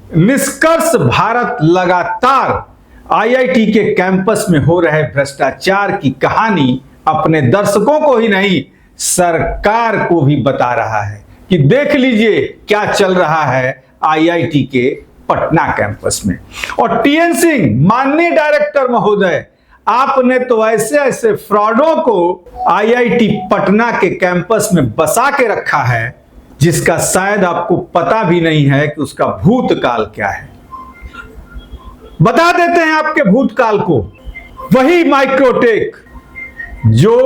निष्कर्ष भारत लगातार आईआईटी के कैंपस में हो रहे भ्रष्टाचार की कहानी अपने दर्शकों को ही नहीं, सरकार को भी बता रहा है कि देख लीजिए क्या चल रहा है आईआईटी के पटना कैंपस में। और टीएन सिंह माननीय डायरेक्टर महोदय, आपने तो ऐसे ऐसे फ्रॉडों को आईआईटी पटना के कैंपस में बसा के रखा है जिसका शायद आपको पता भी नहीं है कि उसका भूतकाल क्या है। बता देते हैं आपके भूतकाल को। वही माइक्रोटेक जो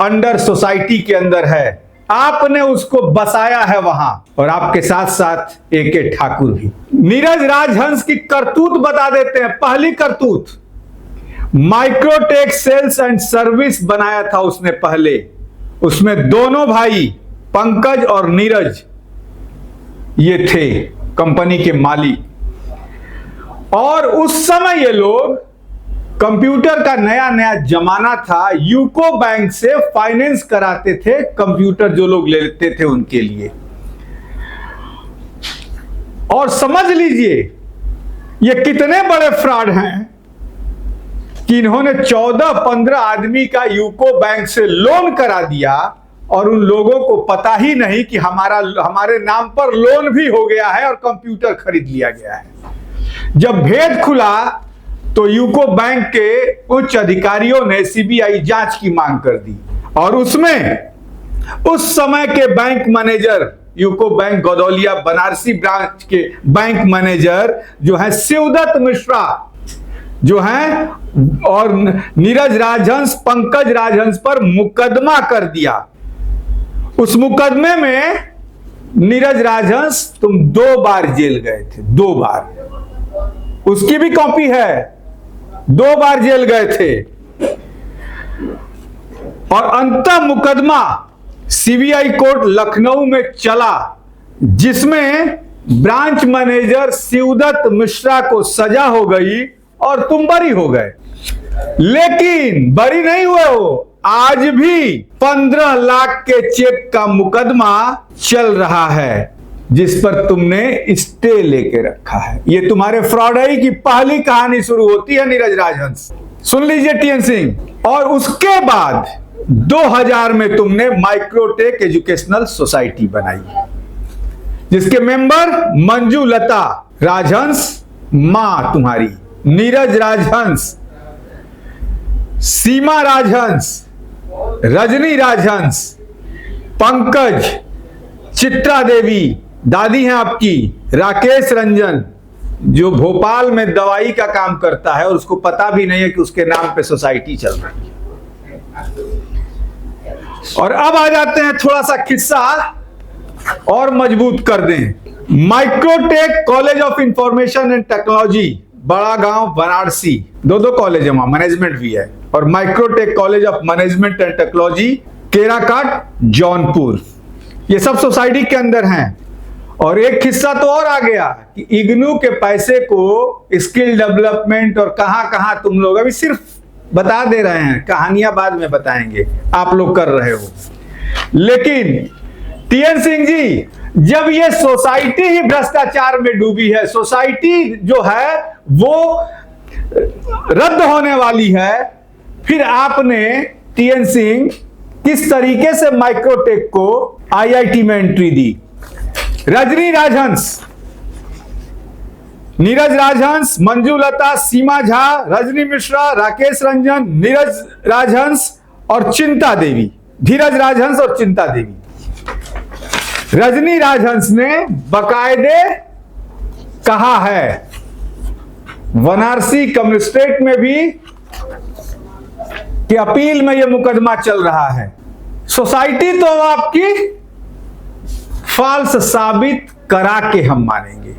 अंडर सोसाइटी के अंदर है, आपने उसको बसाया है वहां, और आपके साथ साथ एके ठाकुर भी। नीरज राजहंस की करतूत बता देते हैं। पहली करतूत, माइक्रोटेक सेल्स एंड सर्विस बनाया था उसने पहले। उसमें दोनों भाई पंकज और नीरज ये थे कंपनी के मालिक। और उस समय ये लोग, कंप्यूटर का नया नया जमाना था, यूको बैंक से फाइनेंस कराते थे कंप्यूटर जो लोग लेते थे उनके लिए। और समझ लीजिए ये कितने बड़े फ्रॉड हैं कि इन्होंने 14-15 आदमी का यूको बैंक से लोन करा दिया और उन लोगों को पता ही नहीं कि हमारे नाम पर लोन भी हो गया है और कंप्यूटर खरीद लिया गया है। जब भेद खुला तो यूको बैंक के उच्च अधिकारियों ने सीबीआई जांच की मांग कर दी, और उसमें उस समय के bank manager, UCO bank Godaulia Banarasi branch के बैंक मैनेजर जो है शिवदत्त मिश्रा जो है, और नीरज राजहंस, पंकज राजहंस पर मुकदमा कर दिया। उस मुकदमे में नीरज राजहंस तुम 2 बार जेल गए थे, 2 बार, उसकी भी कॉपी है। 2 बार जेल गए थे। और अंतः मुकदमा सीबीआई कोर्ट लखनऊ में चला, जिसमें ब्रांच मैनेजर शिवदत्त मिश्रा को सजा हो गई और तुम बरी हो गए। लेकिन बरी नहीं हुए हो, आज भी 15 लाख के चेक का मुकदमा चल रहा है जिस पर तुमने स्टे लेके रखा है। ये तुम्हारे फ्रॉडई की पहली कहानी शुरू होती है नीरज राजहंस। सुन लीजिए टीएन सिंह। और उसके बाद 2000 में तुमने माइक्रोटेक एजुकेशनल सोसाइटी बनाई, जिसके मेंबर मंजू लता राजहंस, मां तुम्हारी, नीरज राजहंस, सीमा राजहंस, रजनी राजहंस, पंकज, चित्रा देवी दादी हैं आपकी, राकेश रंजन जो भोपाल में दवाई का काम करता है और उसको पता भी नहीं है कि उसके नाम पे सोसाइटी चल रही है। और अब आ जाते हैं, थोड़ा सा किस्सा और मजबूत कर दें। Microtek college of information and technology, बड़ा गांव बनारसी, 2 कॉलेज है वहां, मैनेजमेंट भी है। और Microtek college of management and technology Kerakat Jaunpur, ये सब सोसाइटी के अंदर हैं। और एक किस्सा तो और आ गया कि इग्नू के पैसे को स्किल डेवलपमेंट और कहां कहां तुम लोग, अभी सिर्फ बता दे रहे हैं, कहानियां बाद में बताएंगे, आप लोग कर रहे हो। लेकिन टीएन सिंह जी, जब ये सोसाइटी ही भ्रष्टाचार में डूबी है, सोसाइटी जो है वो रद्द होने वाली है, फिर आपने टीएन सिंह किस तरीके से माइक्रोटेक को आईआईटी में एंट्री दी। रजनी राजहंस, नीरज राजहंस, मंजू लता, सीमा झा, रजनी मिश्रा, राकेश रंजन, नीरज राजहंस और चिंता देवी, धीरज राजहंस और चिंता देवी। रजनी राजहंस ने बकायदे कहा है बनारसी कम्युनिस्टेट में भी कि अपील में यह मुकदमा चल रहा है। सोसाइटी तो आपकी फॉल्स साबित करा के हम मानेंगे।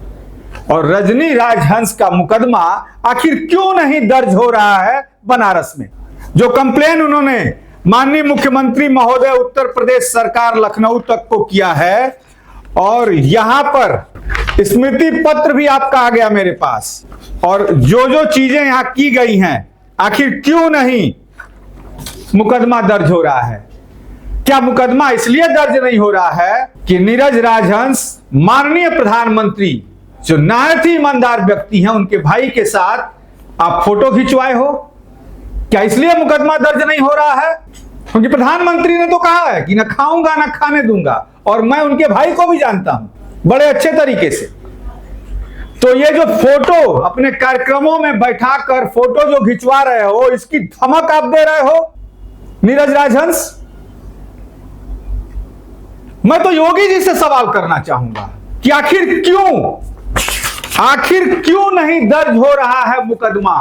और रजनी राजहंस का मुकदमा आखिर क्यों नहीं दर्ज हो रहा है बनारस में? जो कंप्लेन उन्होंने माननीय मुख्यमंत्री महोदय उत्तर प्रदेश सरकार लखनऊ तक को किया है, और यहां पर स्मृति पत्र भी आपका आ गया मेरे पास, और जो जो चीजें यहां की गई हैं, आखिर क्यों नहीं मुकदमा दर्ज हो रहा है? क्या मुकदमा इसलिए दर्ज नहीं हो रहा है कि नीरज राजहंस माननीय प्रधानमंत्री जो नहायत ही ईमानदार व्यक्ति हैं, उनके भाई के साथ आप फोटो खिंचवाए हो? क्या इसलिए मुकदमा दर्ज नहीं हो रहा है? क्योंकि प्रधानमंत्री ने तो कहा है कि न खाऊंगा न खाने दूंगा, और मैं उनके भाई को भी जानता हूं बड़े अच्छे तरीके से। तो ये जो फोटो अपने कार्यक्रमों में बैठाकर फोटो जो खिंचवा रहे हो, इसकी धमक आप दे रहे हो नीरज राजहंस। मैं तो योगी जी से सवाल करना चाहूंगा कि आखिर क्यों नहीं दर्ज हो रहा है मुकदमा?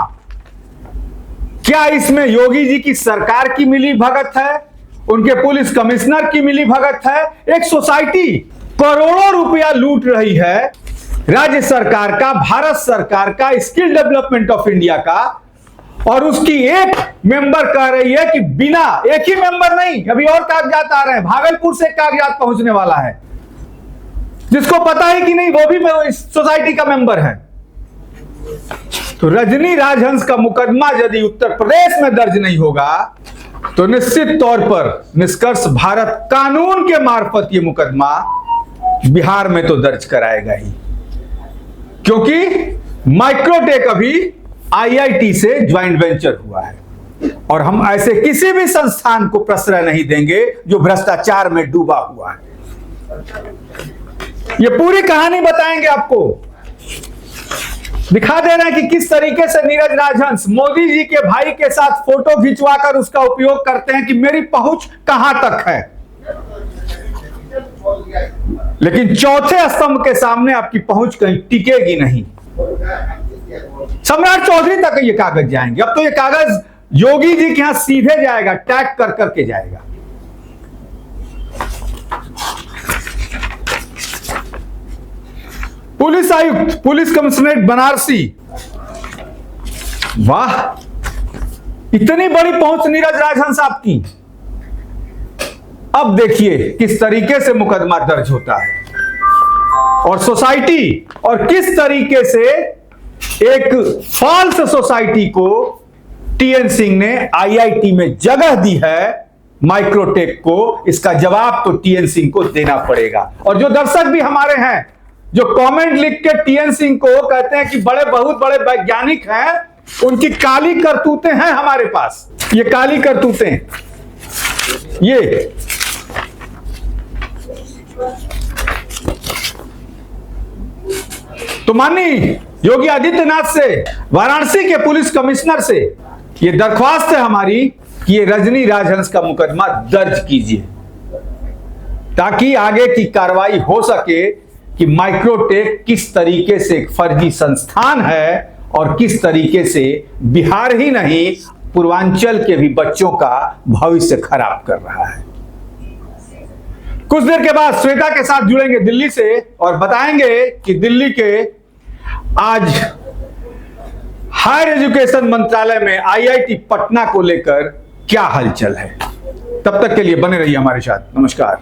क्या इसमें योगी जी की सरकार की मिली भगत है, उनके पुलिस कमिश्नर की मिली भगत है? एक सोसाइटी करोड़ों रुपया लूट रही है, राज्य सरकार का, भारत सरकार का, स्किल डेवलपमेंट ऑफ इंडिया का, और उसकी एक मेंबर कह रही है कि बिना, एक ही मेंबर नहीं, अभी और कागजात आ रहे हैं, भागलपुर से कागजात पहुंचने वाला है, जिसको पता है कि नहीं वो भी इस सोसाइटी का मेंबर है। तो रजनी राजहंस का मुकदमा यदि उत्तर प्रदेश में दर्ज नहीं होगा तो निश्चित तौर पर निष्कर्ष भारत कानून के मार्फत ये मुकदमा बिहार में तो दर्ज कराएगा ही, क्योंकि माइक्रोटेक अभी आईआईटी से ज्वाइंट वेंचर हुआ है और हम ऐसे किसी भी संस्थान को प्रश्रय नहीं देंगे जो भ्रष्टाचार में डूबा हुआ है। ये पूरी कहानी बताएंगे आपको, दिखा दे रहे हैं कि किस तरीके से नीरज राजहंस मोदी जी के भाई के साथ फोटो खिंचवाकर उसका उपयोग करते हैं कि मेरी पहुंच कहां तक है। लेकिन चौथे स्तंभ के सामने आपकी पहुंच कहीं टिकेगी नहीं। सम्राट चौधरी तक ये कागज जाएंगे। अब तो ये कागज योगी जी के यहां सीधे जाएगा, टैग कर करके जाएगा। पुलिस आयुक्त, पुलिस कमिश्नरेट बनारसी, वाह, इतनी बड़ी पहुंच नीरज राजहंस आपकी। अब देखिए किस तरीके से मुकदमा दर्ज होता है और सोसाइटी, और किस तरीके से एक फॉल्स सोसाइटी को टीएन सिंह ने आईआईटी में जगह दी है माइक्रोटेक को। इसका जवाब तो टीएन सिंह को देना पड़ेगा। और जो दर्शक भी हमारे हैं जो कमेंट लिख के टीएन सिंह को कहते हैं कि बहुत बड़े वैज्ञानिक हैं, उनकी काली करतूतें हैं हमारे पास। ये काली करतूतें, ये तो माननीय योगी आदित्यनाथ से, वाराणसी के पुलिस कमिश्नर से ये दरख्वास्त है हमारी कि ये रजनी राजहंस का मुकदमा दर्ज कीजिए ताकि आगे की कार्रवाई हो सके कि माइक्रोटेक किस तरीके से एक फर्जी संस्थान है और किस तरीके से बिहार ही नहीं पूर्वांचल के भी बच्चों का भविष्य खराब कर रहा है। कुछ देर के बाद श्वेता के साथ जुड़ेंगे दिल्ली से और बताएंगे कि दिल्ली के आज हायर एजुकेशन मंत्रालय में आईआईटी पटना को लेकर क्या हलचल है। तब तक के लिए बने रहिए हमारे साथ। नमस्कार।